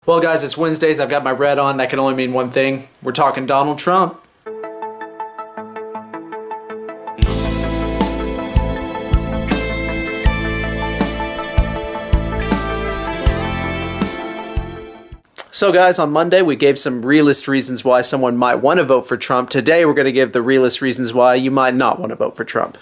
Well guys, it's Wednesdays, I've got my red on, that can only mean one thing. We're talking Donald Trump. So guys, on Monday we gave some realist reasons why someone might want to vote for Trump. Today we're going to give the realist reasons why you might not want to vote for Trump.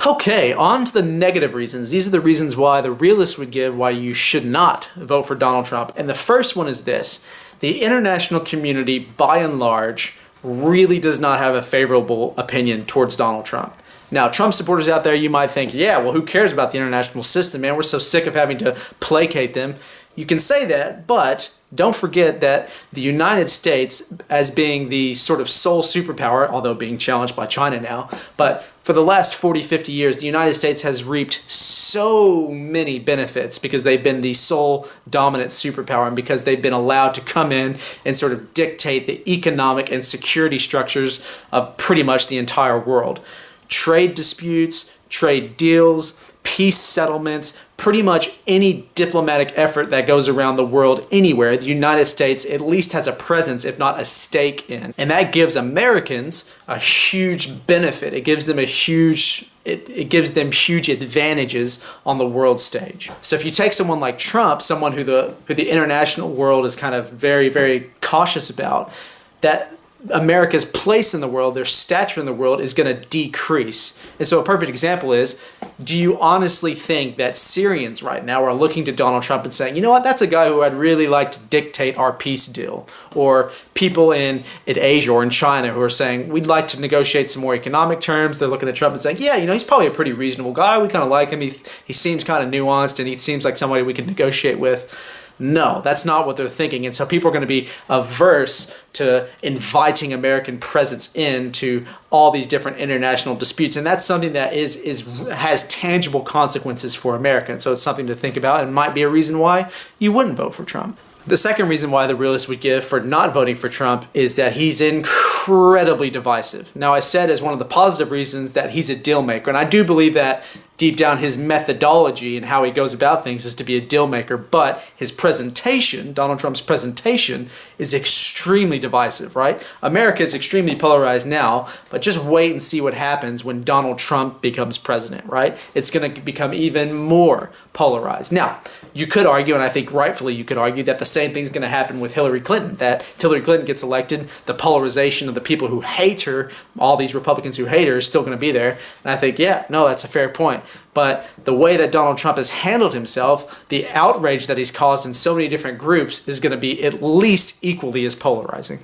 Okay, on to the negative reasons. These are the reasons why the realist would give why you should not vote for Donald Trump. And the first one is this. The international community, by and large, really does not have a favorable opinion towards Donald Trump. Now, Trump supporters out there, you might think, yeah, well, who cares about the international system, man? We're so sick of having to placate them. You can say that, but don't forget that the United States, as being the sort of sole superpower, although being challenged by China now, but for the last 40, 50 years, the United States has reaped so many benefits because they've been the sole dominant superpower and because they've been allowed to come in and sort of dictate the economic and security structures of pretty much the entire world. Trade disputes, trade deals, peace settlements, pretty much any diplomatic effort that goes around the world anywhere, the United States at least has a presence, if not a stake in. And that gives Americans a huge benefit. It gives them a huge, it gives them huge advantages on the world stage. So if you take someone like Trump, someone who the international world is kind of very, very cautious about, that America's place in the world, their stature in the world is going to decrease. And so a perfect example is, do you honestly think that Syrians right now are looking to Donald Trump and saying, you know what, that's a guy who I'd really like to dictate our peace deal? Or people in Asia or in China who are saying, we'd like to negotiate some more economic terms. They're looking at Trump and saying, yeah, you know, he's probably a pretty reasonable guy. We kind of like him. He seems kind of nuanced and he seems like somebody we can negotiate with. No, that's not what they're thinking. And so people are going to be averse to inviting American presence into all these different international disputes. And that's something that has tangible consequences for America. And so it's something to think about and might be a reason why you wouldn't vote for Trump. The second reason why the realists would give for not voting for Trump is that he's incredibly divisive. Now, I said as one of the positive reasons that he's a deal maker, and I do believe that deep down his methodology and how he goes about things is to be a deal maker, but his presentation, Donald Trump's presentation, is extremely divisive, right? America is extremely polarized now, but just wait and see what happens when Donald Trump becomes president, right? It's going to become even more polarized. Now, you could argue, and I think rightfully you could argue, that the same thing's going to happen with Hillary Clinton, that if Hillary Clinton gets elected, the polarization of the people who hate her, all these Republicans who hate her, is still going to be there. And I think, yeah, no, that's a fair point. But the way that Donald Trump has handled himself, the outrage that he's caused in so many different groups is going to be at least equally as polarizing.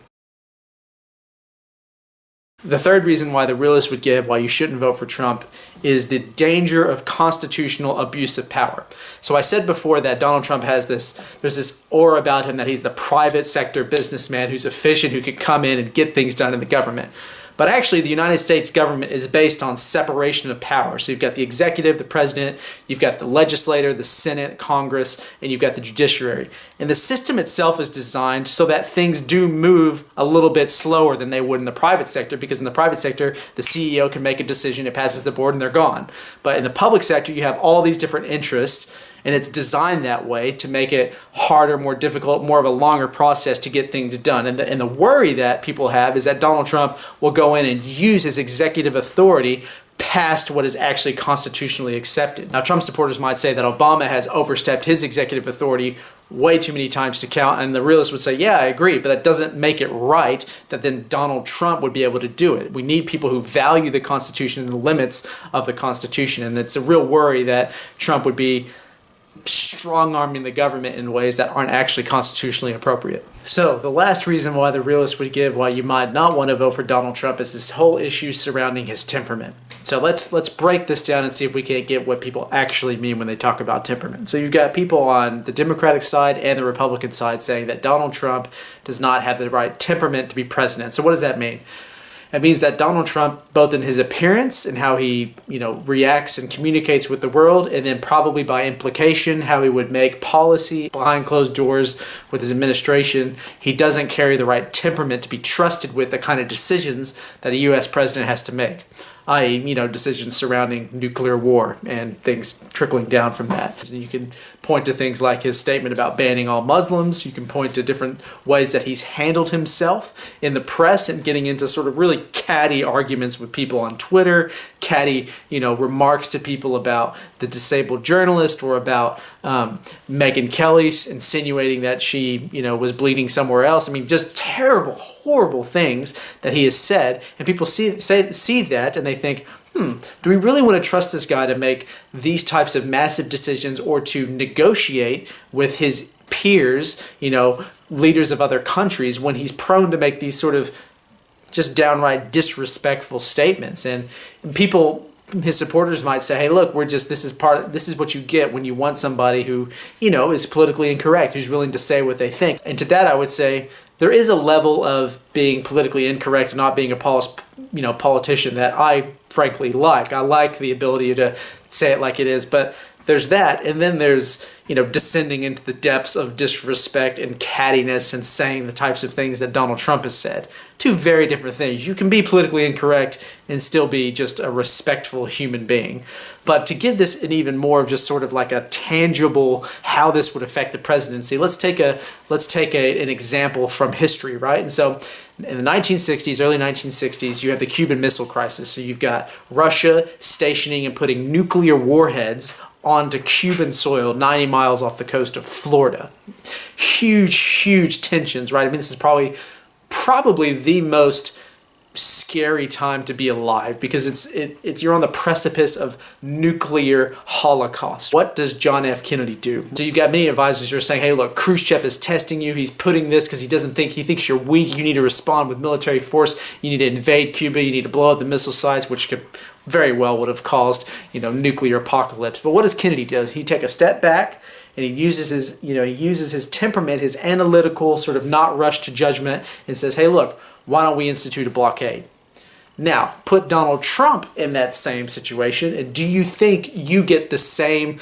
The third reason why the realists would give why you shouldn't vote for Trump is the danger of constitutional abuse of power. So I said before that Donald Trump has there's this aura about him that he's the private sector businessman who's efficient, who could come in and get things done in the government. But actually, the United States government is based on separation of power. So you've got the executive, the president, you've got the legislator, the Senate, Congress, and you've got the judiciary. And the system itself is designed so that things do move a little bit slower than they would in the private sector, because in the private sector, the CEO can make a decision, it passes the board, and they're gone. But in the public sector, you have all these different interests, and it's designed that way to make it harder, more difficult, more of a longer process to get things done. And the worry that people have is that Donald Trump will go in and use his executive authority past what is actually constitutionally accepted. Now, Trump supporters might say that Obama has overstepped his executive authority way too many times to count, and the realists would say, yeah, I agree, but that doesn't make it right that then Donald Trump would be able to do it. We need people who value the Constitution and the limits of the Constitution, and it's a real worry that Trump would be strong-arming the government in ways that aren't actually constitutionally appropriate. So the last reason why the realists would give why you might not want to vote for Donald Trump is this whole issue surrounding his temperament. So let's break this down and see if we can't get what people actually mean when they talk about temperament. So you've got people on the Democratic side and the Republican side saying that Donald Trump does not have the right temperament to be president. So what does that mean? It means that Donald Trump, both in his appearance and how he, reacts and communicates with the world, and then probably by implication how he would make policy behind closed doors with his administration, he doesn't carry the right temperament to be trusted with the kind of decisions that a U.S. president has to make. i.e., decisions surrounding nuclear war and things trickling down from that. You can point to things like his statement about banning all Muslims. You can point to different ways that he's handled himself in the press and getting into sort of really catty arguments with people on Twitter, catty, remarks to people about the disabled journalist or about Megyn Kelly insinuating that she, was bleeding somewhere else. I mean, just terrible, horrible things that he has said. And people see that and they think, do we really want to trust this guy to make these types of massive decisions or to negotiate with his peers, leaders of other countries, when he's prone to make these sort of just downright disrespectful statements? And people, his supporters might say, hey, look, this is what you get when you want somebody who, is politically incorrect, who's willing to say what they think. And to that I would say, there is a level of being politically incorrect and not being a politician that I frankly like. I like the ability to say it like it is, but there's that, and then there's, descending into the depths of disrespect and cattiness and saying the types of things that Donald Trump has said. Two very different things. You can be politically incorrect and still be just a respectful human being. But to give this an even more of just sort of like a tangible how this would affect the presidency, let's take an example from history, right? And so in the 1960s, early 1960s, you have the Cuban Missile Crisis. So you've got Russia stationing and putting nuclear warheads onto Cuban soil 90 miles off the coast of Florida. Huge, huge tensions, right? I mean, this is probably the most scary time to be alive because you're on the precipice of nuclear holocaust. What does John F. Kennedy do? So you've got many advisors who are saying, hey, look, Khrushchev is testing you. He's putting this because he thinks you're weak. You need to respond with military force. You need to invade Cuba. You need to blow up the missile sites, which could very well would have caused, nuclear apocalypse. But what does Kennedy do? He take a step back and he uses his temperament, his analytical sort of not rush to judgment, and says, hey, look, why don't we institute a blockade? Now, put Donald Trump in that same situation, and do you think you get the same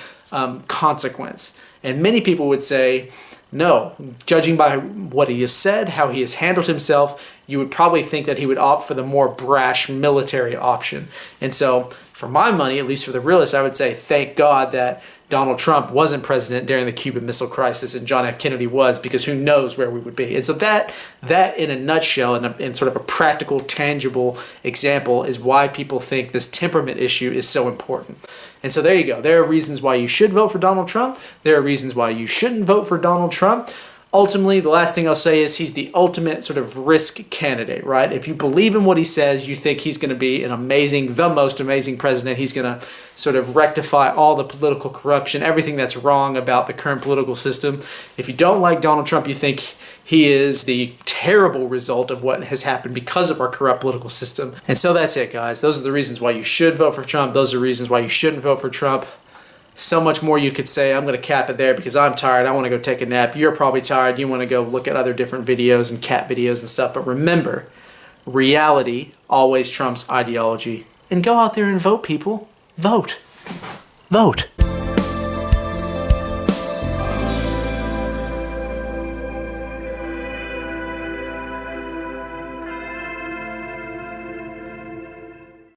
consequence? And many people would say, no. Judging by what he has said, how he has handled himself, you would probably think that he would opt for the more brash military option. And so, for my money, at least for the realists, I would say thank God that Donald Trump wasn't president during the Cuban Missile Crisis and John F. Kennedy was, because who knows where we would be. And so that in a nutshell, in sort of a practical, tangible example, is why people think this temperament issue is so important. And so there you go. There are reasons why you should vote for Donald Trump. There are reasons why you shouldn't vote for Donald Trump. Ultimately, the last thing I'll say is he's the ultimate sort of risk candidate, right? If you believe in what he says, you think he's going to be the most amazing president. He's going to sort of rectify all the political corruption, everything that's wrong about the current political system. If you don't like Donald Trump, you think he is the terrible result of what has happened because of our corrupt political system. And so that's it, guys. Those are the reasons why you should vote for Trump. Those are reasons why you shouldn't vote for Trump. So much more you could say. I'm going to cap it there because I'm tired. I want to go take a nap. You're probably tired. You want to go look at other different videos and cat videos and stuff. But remember, reality always trumps ideology. And go out there and vote, people. Vote. Vote.